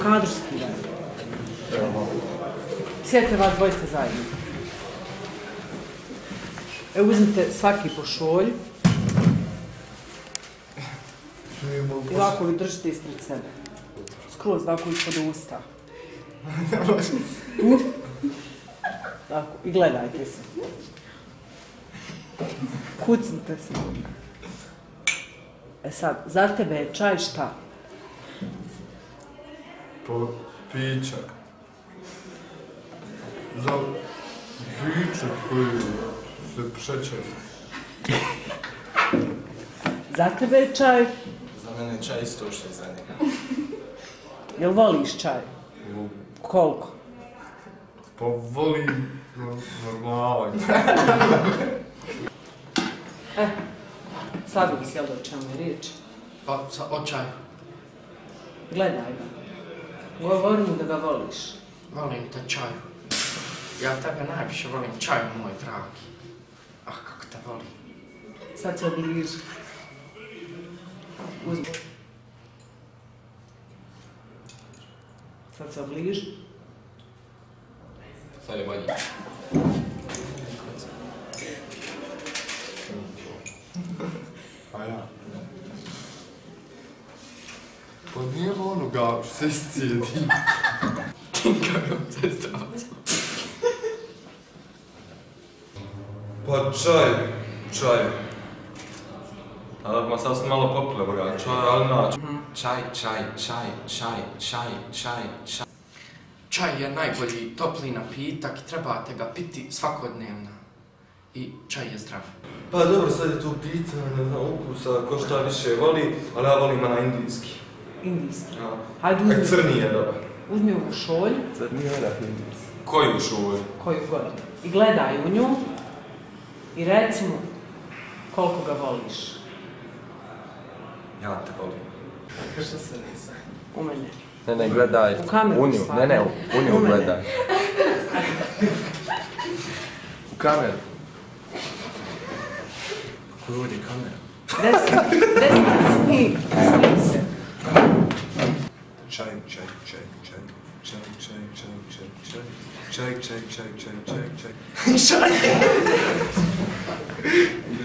kadru skidaju. Sjedite vas dvojice zajedno. Evo uzmite svaki po šolju. I ovako vi držite ispred sebe. Skroz ovako ispod usta. Tako, i gledajte se. Kucnite se. E sad, za tebe je čaj šta? Pića. Za piće koji se šećer. Za tebe je čaj? Za mene je čaj isto što je za njega. Jel voliš čaj? Koliko? Pa volim normalno. Sad bi sjelo o čemu je riječ. Pa, o čaju. Gledaj ga. Govori mu da ga voliš. Volim te čaju. Ja tebe najviše volim čaju, moj dragi. Ah, kako te volim. Sad se obliži. Uzmi. Sad se obliži. Sad je bolje. A ja? Pa nije onoga što se iscijedi. Kako te stavljam? Pa čaj. Ali ma sad smo malo popile, boga, čaj, ali naći. Čaj. Čaj je najbolji topli napitak i trebate ga piti svakodnevno. I čaj je zdrav. Pa dobro, sad je tu pitanje, ne znam, ukusa, ko šta više voli, ali ja volim na indijski. Indijski. Ja. Hajde uzmi. Crni je dobar. Uzmi ovu šolju. Crni je odak indijski. Koju šolju? Koju god. I gledaj u nju. I reci mu koliko ga voliš. Ja te volim. Što se nisam? U mene. Ne, gledaj. U kameru. U nju, u nju gledaj. U kameru. Koju ovdje kamera? Desna, smij se. Čaj.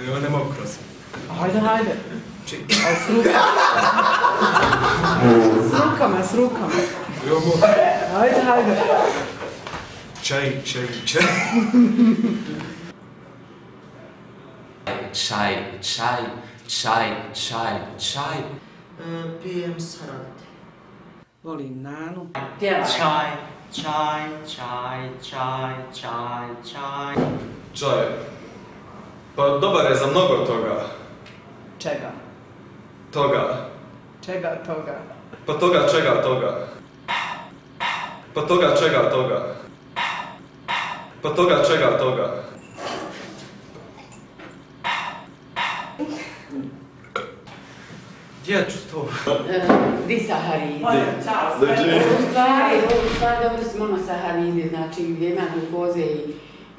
Ja ne mogu kroz. Hajde. Aj, s rukama. Hajde. Čaj. Čaj. Pijem salate. Volim nanu. Čaj. Čaj. Pa dobar je za mnogo toga. Čega? Toga. Čega toga? Pa toga čega toga. Pa toga čega toga. Pa toga čega toga. Gdje ću to? Di saharidi? Dođi. U stvari dobro su monosaharidi, znači gdje ima glukoze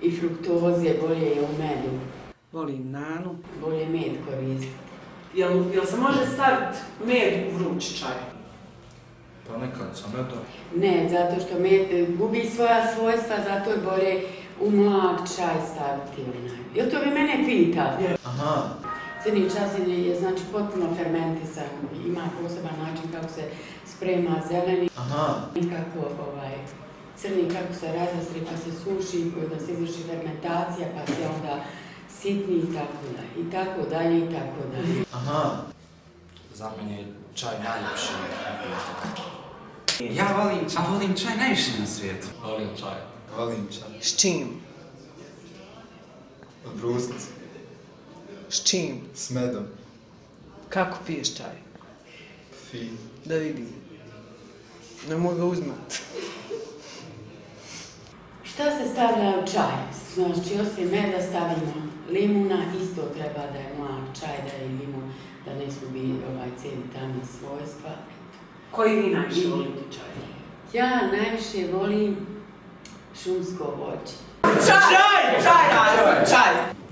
i fruktoze, bolje je u medu. Volim nanu. Bolje med koristiti. Jel se može staviti med u vrući čaj? Pa nekad sam eto. Ne, zato što med gubi svoja svojstva, zato je bolje u mlak čaj staviti onaj. Jel to vi mene pitali? Aha. Crni čaj je znači potpuno fermentisan, ima poseban način kako se sprema zeleni. Aha. Kako crni kako se razastri pa se suši, da se izvrši fermentacija pa se onda sitni i tako dalje. Aha. Za mene je čaj najljepši napitak. Ja volim čaj najviše na svijetu. Volim čaj. S čim? Od brusnice. S čim? S medom. Kako piješ čaj? Fin. Da vidim. Ne mogu ga uzmati. Šta se stavlja u čaj? Znači, osim meda stavimo limuna, isto treba da je mlak čaj, da je limun, da ne izgubi C vitamin svojstva. Koji vi najviše volite čaj? Ja najviše volim šumsko voće. Čaj!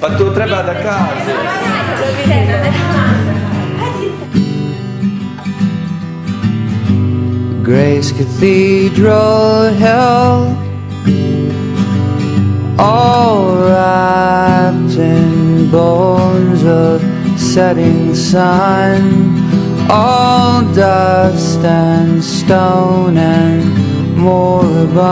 Pa to treba da kaže. Grace Cathedral held, all wrapped in bones of setting sun, all dust and stone and moribund.